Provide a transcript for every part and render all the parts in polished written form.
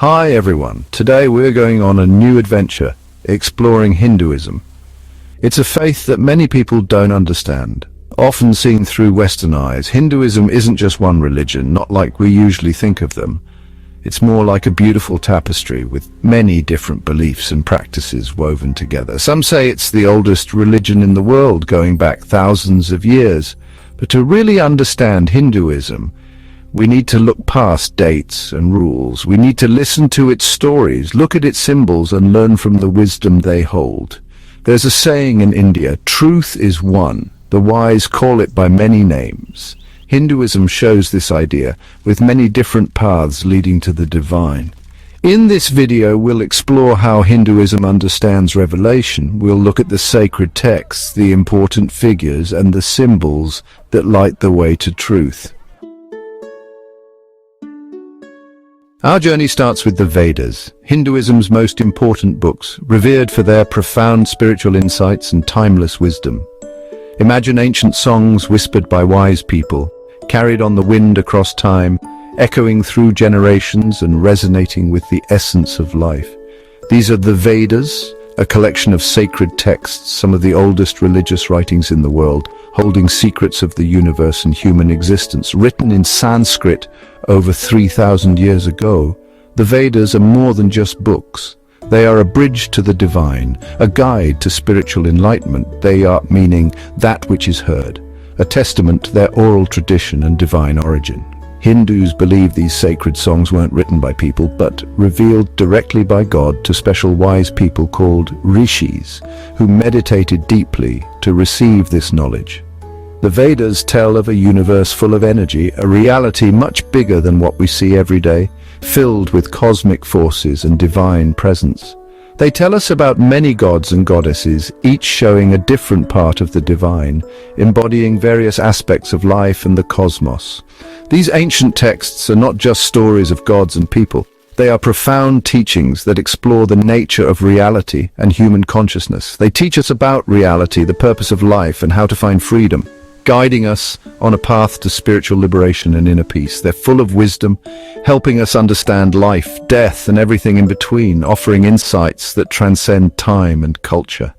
Hi everyone, today we're going on a new adventure, exploring Hinduism. It's a faith that many people don't understand. Often seen through Western eyes, Hinduism isn't just one religion, not like we usually think of them. It's more like a beautiful tapestry with many different beliefs and practices woven together. Some say it's the oldest religion in the world, going back thousands of years. But to really understand Hinduism, we need to look past dates and rules. We need to listen to its stories, look at its symbols, and learn from the wisdom they hold. There's a saying in India, truth is one. The wise call it by many names. Hinduism shows this idea, with many different paths leading to the divine. In this video, we'll explore how Hinduism understands revelation. We'll look at the sacred texts, the important figures, and the symbols that light the way to truth. Our journey starts with the Vedas, Hinduism's most important books, revered for their profound spiritual insights and timeless wisdom. Imagine ancient songs whispered by wise people, carried on the wind across time, echoing through generations and resonating with the essence of life. These are the Vedas, a collection of sacred texts, some of the oldest religious writings in the world, holding secrets of the universe and human existence. Written in Sanskrit over 3,000 years ago, the Vedas are more than just books. They are a bridge to the divine, a guide to spiritual enlightenment. They are meaning that which is heard, a testament to their oral tradition and divine origin. Hindus believe these sacred songs weren't written by people, but revealed directly by God to special wise people called rishis, who meditated deeply to receive this knowledge. The Vedas tell of a universe full of energy, a reality much bigger than what we see every day, filled with cosmic forces and divine presence. They tell us about many gods and goddesses, each showing a different part of the divine, embodying various aspects of life and the cosmos. These ancient texts are not just stories of gods and people. They are profound teachings that explore the nature of reality and human consciousness. They teach us about reality, the purpose of life, and how to find freedom, guiding us on a path to spiritual liberation and inner peace. They're full of wisdom, helping us understand life, death, and everything in between, offering insights that transcend time and culture.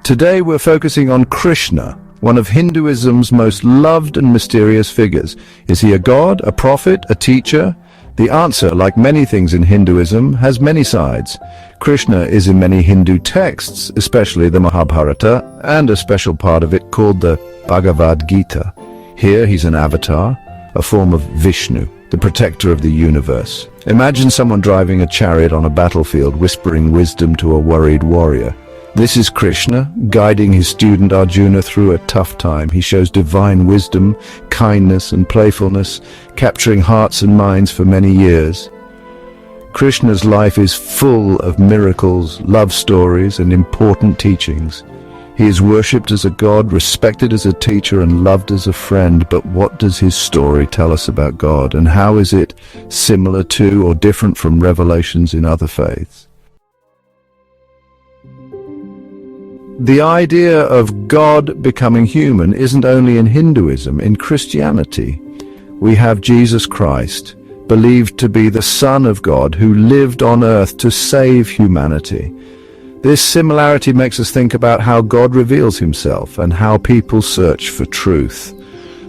Today we're focusing on Krishna, one of Hinduism's most loved and mysterious figures. Is he a god, a prophet, a teacher? The answer, like many things in Hinduism, has many sides. Krishna is in many Hindu texts, especially the Mahabharata, and a special part of it called the Bhagavad Gita. Here he's an avatar, a form of Vishnu, the protector of the universe. Imagine someone driving a chariot on a battlefield, whispering wisdom to a worried warrior. This is Krishna, guiding his student Arjuna through a tough time. He shows divine wisdom, kindness, and playfulness, capturing hearts and minds for many years. Krishna's life is full of miracles, love stories, and important teachings. He is worshipped as a god, respected as a teacher, and loved as a friend. But what does his story tell us about God, and how is it similar to or different from revelations in other faiths? The idea of God becoming human isn't only in Hinduism. In Christianity, we have Jesus Christ, believed to be the Son of God who lived on earth to save humanity. This similarity makes us think about how God reveals himself and how people search for truth.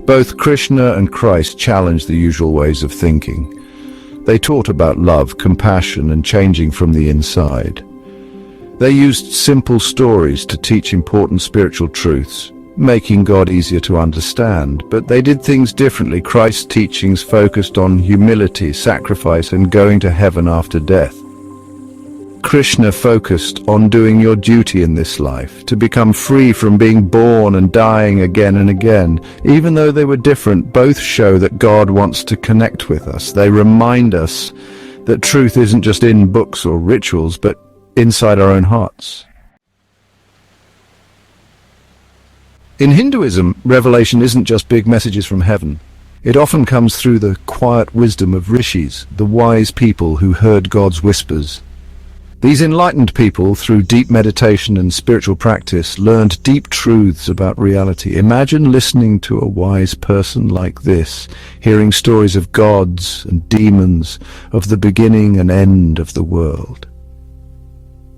Both Krishna and Christ challenged the usual ways of thinking. They taught about love, compassion, and changing from the inside. They used simple stories to teach important spiritual truths, making God easier to understand, but they did things differently. Christ's teachings focused on humility, sacrifice, and going to heaven after death. Krishna focused on doing your duty in this life, to become free from being born and dying again and again. Even though they were different, both show that God wants to connect with us. They remind us that truth isn't just in books or rituals, but inside our own hearts. In Hinduism, revelation isn't just big messages from heaven. It often comes through the quiet wisdom of rishis, the wise people who heard God's whispers. These enlightened people, through deep meditation and spiritual practice, learned deep truths about reality. Imagine listening to a wise person like this, hearing stories of gods and demons, of the beginning and end of the world.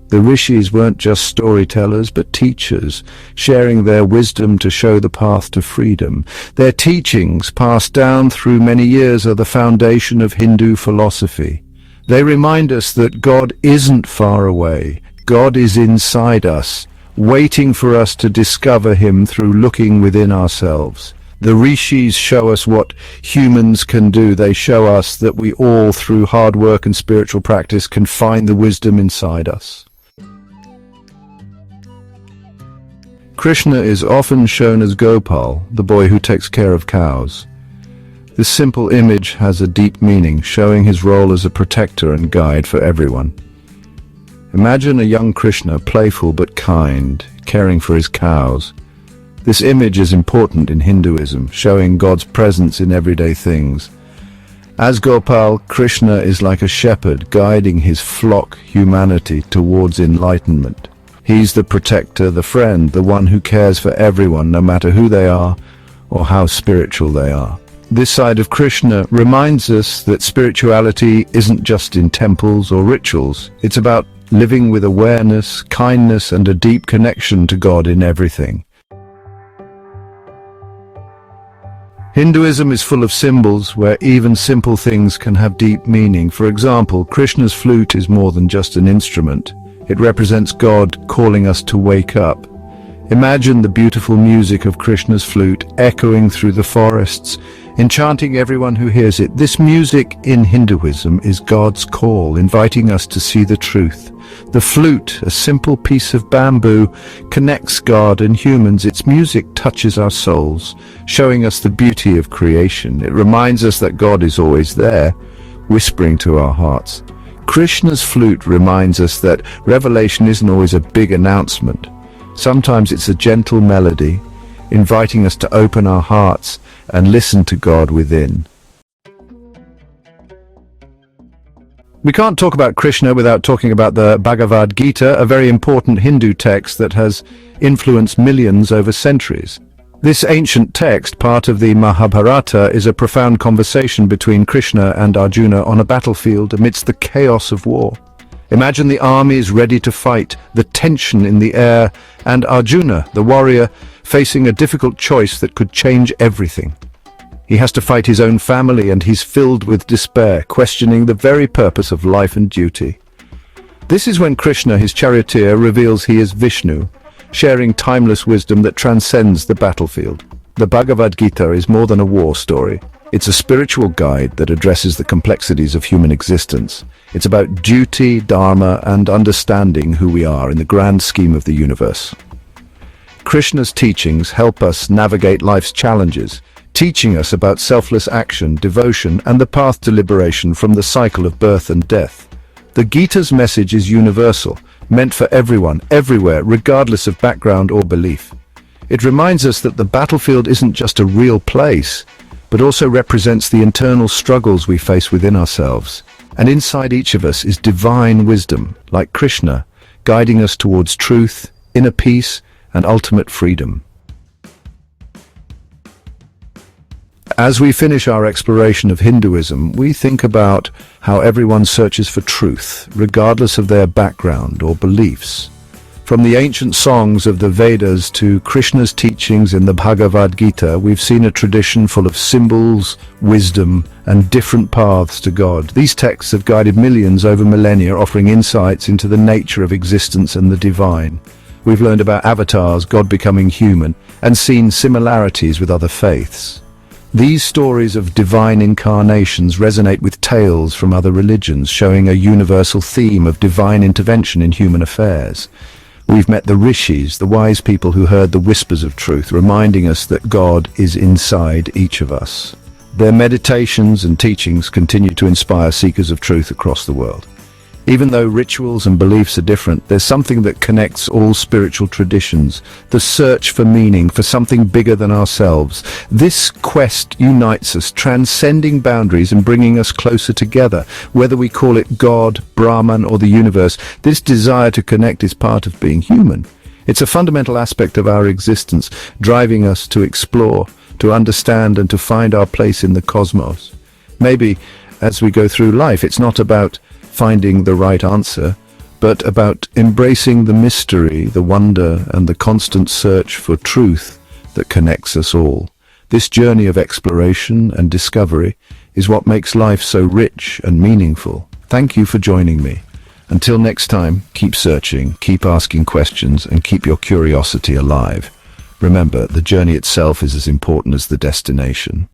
The rishis weren't just storytellers, but teachers, sharing their wisdom to show the path to freedom. Their teachings, passed down through many years, are the foundation of Hindu philosophy. They remind us that God isn't far away. God is inside us, waiting for us to discover him through looking within ourselves. The rishis show us what humans can do. They show us that we all, through hard work and spiritual practice, can find the wisdom inside us. Krishna is often shown as Gopal, the boy who takes care of cows. This simple image has a deep meaning, showing his role as a protector and guide for everyone. Imagine a young Krishna, playful but kind, caring for his cows. This image is important in Hinduism, showing God's presence in everyday things. As Gopal, Krishna is like a shepherd, guiding his flock, humanity, towards enlightenment. He's the protector, the friend, the one who cares for everyone, no matter who they are or how spiritual they are. This side of Krishna reminds us that spirituality isn't just in temples or rituals. It's about living with awareness, kindness, and a deep connection to God in everything. Hinduism is full of symbols where even simple things can have deep meaning. For example, Krishna's flute is more than just an instrument. It represents God calling us to wake up. Imagine the beautiful music of Krishna's flute echoing through the forests, enchanting everyone who hears it. This music in Hinduism is God's call, inviting us to see the truth. The flute, a simple piece of bamboo, connects God and humans. Its music touches our souls, showing us the beauty of creation. It reminds us that God is always there, whispering to our hearts. Krishna's flute reminds us that revelation isn't always a big announcement. Sometimes it's a gentle melody, inviting us to open our hearts and listen to God within. We can't talk about Krishna without talking about the Bhagavad Gita, a very important Hindu text that has influenced millions over centuries. This ancient text, part of the Mahabharata, is a profound conversation between Krishna and Arjuna on a battlefield amidst the chaos of war. Imagine the armies ready to fight, the tension in the air, and Arjuna, the warrior, facing a difficult choice that could change everything. He has to fight his own family, and he's filled with despair, questioning the very purpose of life and duty. This is when Krishna, his charioteer, reveals he is Vishnu, sharing timeless wisdom that transcends the battlefield. The Bhagavad Gita is more than a war story. It's a spiritual guide that addresses the complexities of human existence. It's about duty, dharma, and understanding who we are in the grand scheme of the universe. Krishna's teachings help us navigate life's challenges, teaching us about selfless action, devotion, and the path to liberation from the cycle of birth and death. The Gita's message is universal, meant for everyone, everywhere, regardless of background or belief. It reminds us that the battlefield isn't just a real place, but also represents the internal struggles we face within ourselves. And inside each of us is divine wisdom, like Krishna, guiding us towards truth, inner peace, and ultimate freedom. As we finish our exploration of Hinduism, we think about how everyone searches for truth, regardless of their background or beliefs. From the ancient songs of the Vedas to Krishna's teachings in the Bhagavad Gita, we've seen a tradition full of symbols, wisdom, and different paths to God. These texts have guided millions over millennia, offering insights into the nature of existence and the divine. We've learned about avatars, God becoming human, and seen similarities with other faiths. These stories of divine incarnations resonate with tales from other religions, showing a universal theme of divine intervention in human affairs. We've met the rishis, the wise people who heard the whispers of truth, reminding us that God is inside each of us. Their meditations and teachings continue to inspire seekers of truth across the world. Even though rituals and beliefs are different, there's something that connects all spiritual traditions: the search for meaning, for something bigger than ourselves. This quest unites us, transcending boundaries and bringing us closer together. Whether we call it God, Brahman, or the universe, this desire to connect is part of being human. It's a fundamental aspect of our existence, driving us to explore, to understand, and to find our place in the cosmos. Maybe, as we go through life, it's not about finding the right answer, but about embracing the mystery, the wonder, and the constant search for truth that connects us all. This journey of exploration and discovery is what makes life so rich and meaningful. Thank you for joining me. Until next time, keep searching, keep asking questions, and keep your curiosity alive. Remember, the journey itself is as important as the destination.